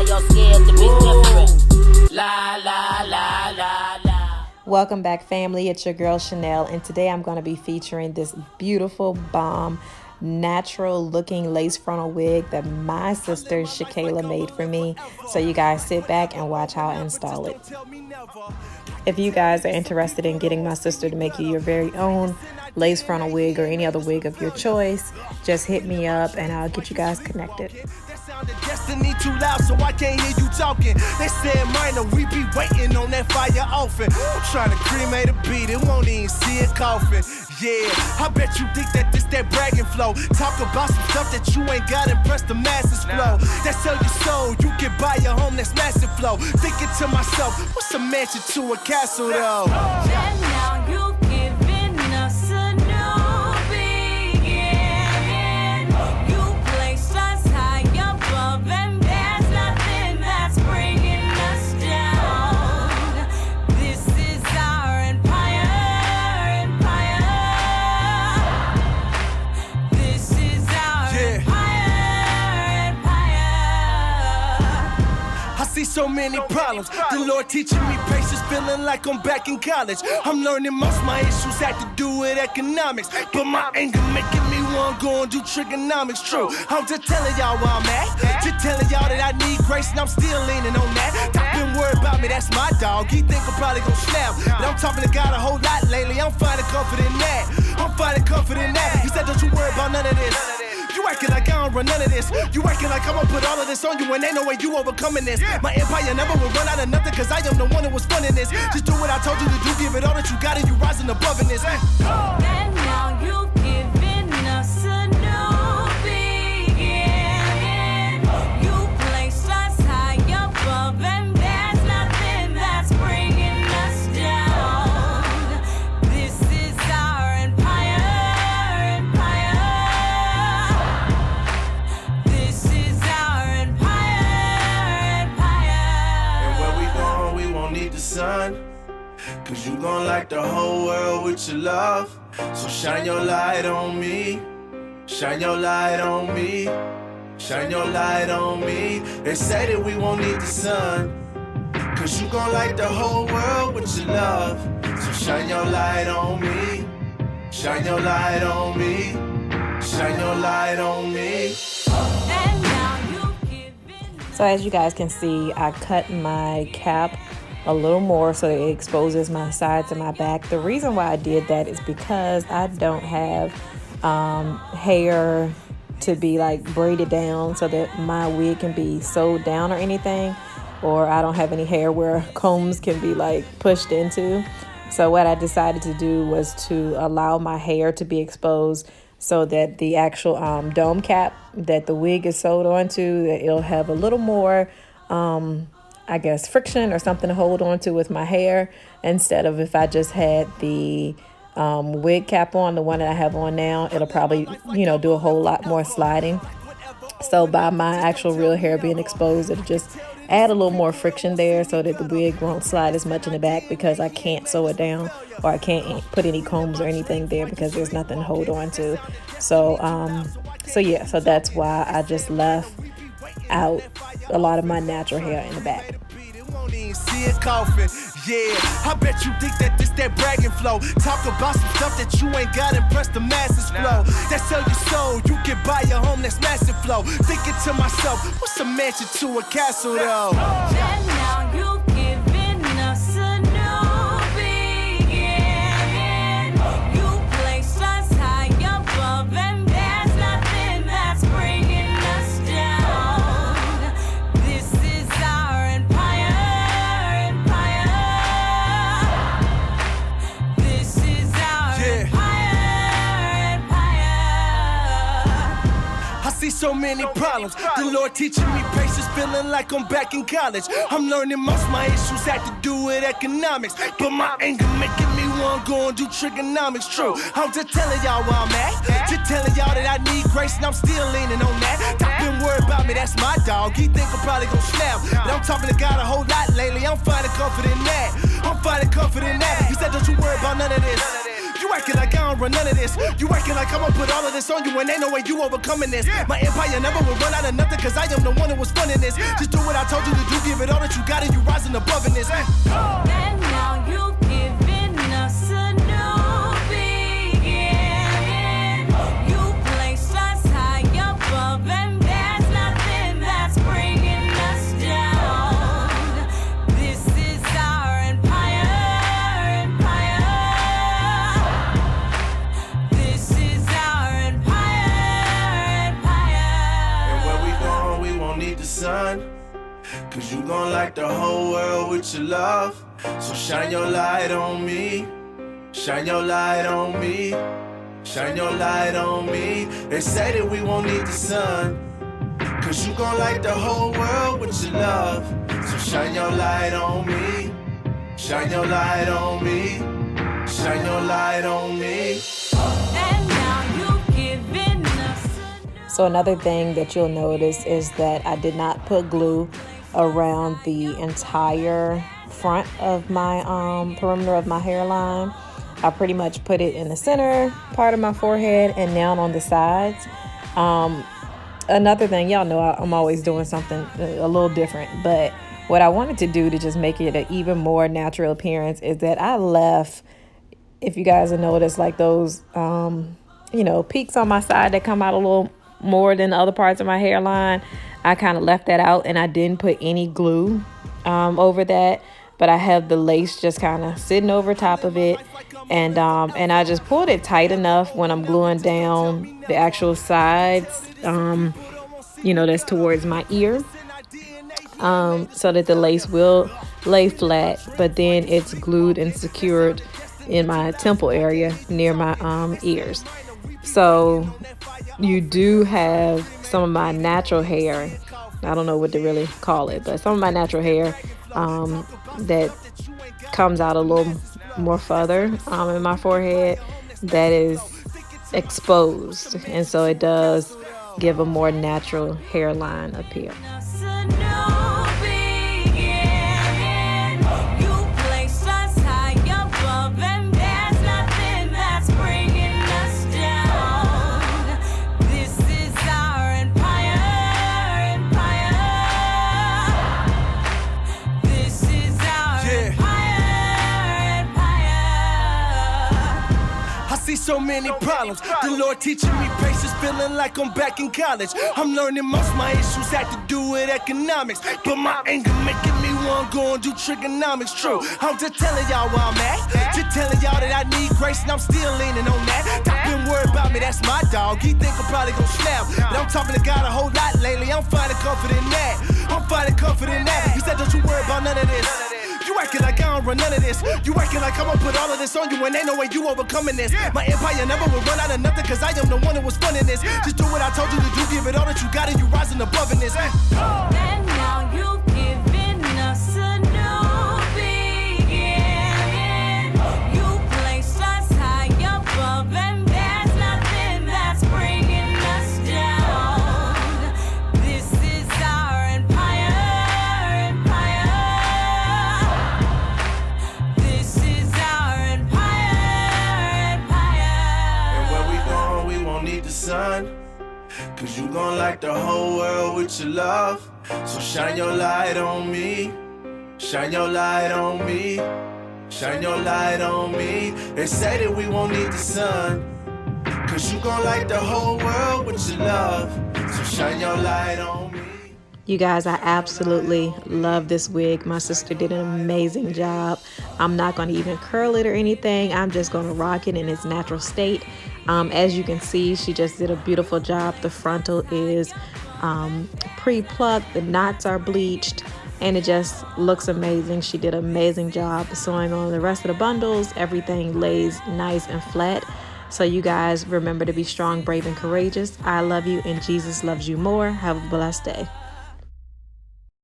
Why y'all scared to be different? La la la la la. Welcome back, family. It's your girl Chanel, and today I'm going to be featuring this beautiful bomb natural looking lace frontal wig that my sister Shakayla made for me. So you guys sit back and watch how I install it. If you guys are interested in getting my sister to make you your very own lace frontal wig or any other wig of your choice, just hit me up and I'll get you guys connected. The destiny too loud, so I can't hear you talking. They said minor, we be waiting on that fire often. I'm trying to cremate a beat, it won't even see it coughing. Yeah, I bet you think that this that bragging flow. Talk about some stuff that you ain't got, impress the masses flow. That sell your soul, you can buy your home, that's massive flow. Thinking to myself, what's a mansion to a castle though? And now you've given us a new beginning. You placed us high above, and there's nothing that's bringing us down. This is our empire, empire. This is our empire, empire. I see so many problems. The Lord teaching me patience, feeling like I'm back in college. I'm learning most my issues had to do with economics, but my anger making me want to go and do trigonomics. True, I'm just telling y'all where I'm at. Just telling y'all that I need grace and I'm still leaning on that. Stop being worried about me, that's my dog. He think I'm probably gonna snap, but I'm talking to God a whole lot lately. I'm finding comfort in that. I'm finding comfort in that. He said, don't you worry about none of this. You acting like I don't run none of this. You acting like I'm gonna put all of this on you, and ain't no way you overcoming this. My empire never will run out of nothing, cause I am the one that was funding this. Just do what I told you to do, give it all that you got, and you rising above in this. And now you've given us a new beginning. You placed us high above, and there's nothing that's bringing us down. This is our empire, empire. This is our empire, empire. And where we going, we won't need the sun, cause you gon' light the whole world with your love. So shine your light on me. Shine your light on me. Shine your light on me. They say that we won't need the sun, cause you gon' light the whole world with your love. So shine your light on me. Shine your light on me. Shine your light on me. And now you've given So as you guys can see, I cut my cap a little more so that it exposes my sides and my back. The reason why I did that is because I don't have hair to be like braided down so that my wig can be sewed down or anything, or I don't have any hair where combs can be like pushed into. So what I decided to do was to allow my hair to be exposed so that the actual dome cap that the wig is sewed onto, that it'll have a little more I guess friction or something to hold on to with my hair, instead of if I just had the wig cap on, the one that I have on now, it'll probably, do a whole lot more sliding. So by my actual real hair being exposed, it'll just add a little more friction there so that the wig won't slide as much in the back, because I can't sew it down or I can't put any combs or anything there because there's nothing to hold on to. So so that's why I just left out a lot of my natural hair in the back. See it coughing. Yeah, I bet you think that this that bragging flow. Talk about some stuff that you ain't got, impress the masses flow. That sell your soul, you can buy your home, that's massive flow. Thinking to myself, what's a mansion to a castle though? And now you've given us a new beginning. You placed us high above, and there's nothing that's bringing us down. This is our empire, empire. This is our empire, empire. I see so many problems. The Lord teaching me patience, feeling like I'm back in college. I'm learning most my issues had to do with economics, but my anger making me want to go and do trigonomics. True, I'm just telling y'all where I'm at. Just telling y'all that I need grace and I'm still leaning on that. Stop being worried about me, that's my dog. He think I'm probably gonna snap, but I'm talking to God a whole lot lately. I'm finding comfort in that. I'm finding comfort in that. He said, don't you worry about none of this. You acting like I don't run none of this. You acting like I'm gonna put all of this on you and ain't no way you overcoming this. My empire never will run out of nothing cause I am the one that was funding this. Just do what I told you to do, give it all that you got and you rising above in this. And now you've given us a new beginning. You placed us high above and there's nothing that's bringing us down. This is our empire. This is our empire. And where we going, we won't need the sun. Cause you gon' light the whole world with your love. So shine your light on me. Shine your light on me. Shine your light on me. They say that we won't need the sun. Cause you gon' light the whole world with your love. So shine your light on me. Shine your light on me. Shine your light on me. And now you've given us a new. So another thing that you'll notice is that I did not put glue around the entire front of my perimeter of my hairline. I pretty much put it in the center part of my forehead and down on the sides. Another thing, y'all know I'm always doing something a little different, but what I wanted to do to just make it an even more natural appearance is that I left, if you guys have noticed, like those peaks on my side that come out a little more than the other parts of my hairline. I kind of left that out and I didn't put any glue over that, but I have the lace just kind of sitting over top of it, and I just pulled it tight enough when I'm gluing down the actual sides, that's towards my ear, so that the lace will lay flat, but then it's glued and secured in my temple area near my ears. So you do have some of my natural hair, I don't know what to really call it, but some of my natural hair that comes out a little more further in my forehead that is exposed, and so it does give a more natural hairline appeal. Us a new beginning. You placed us high above and there's nothing that's bringing us down. This is our empire. This is our empire. I see so many problems. The Lord teaching me patience, feeling like I'm back in college. I'm learning most my issues had to do with economics, but my anger making me want to go and do trigonomics. True, I'm just telling y'all where I'm at. Just telling y'all that I need grace and I'm still leaning on that. Doc been worried about me, that's my dog. He think I'm probably gonna snap, but I'm talking to God a whole lot lately. I'm finding comfort in that. I'm finding comfort in that. He said, don't you worry about none of this. You acting like I don't run none of this. You acting like I'm gonna put all of this on you and ain't no way you overcoming this. My empire never will run out of nothing cause I am the one that was funding this. Just do what I told you to do, give it all that you got and you rising above in this. And now you've given us a new beginning. You placed us high above and there's nothing that's bringing us down. This is our empire. This is our empire. And where we going, we won't need the sun. Cause you gon' light the whole world with your love. So shine your light on me. Shine your light on me. Shine your light on me. They say that we won't need the sun. Cause you gon' light the whole world with your love. So shine your light on me. You guys, I absolutely love this wig. My sister did an amazing job. I'm not going to even curl it or anything. I'm just going to rock it in its natural state. As you can see, she just did a beautiful job. The frontal is pre-plucked. The knots are bleached. And it just looks amazing. She did an amazing job sewing on the rest of the bundles. Everything lays nice and flat. So you guys remember to be strong, brave, and courageous. I love you and Jesus loves you more. Have a blessed day.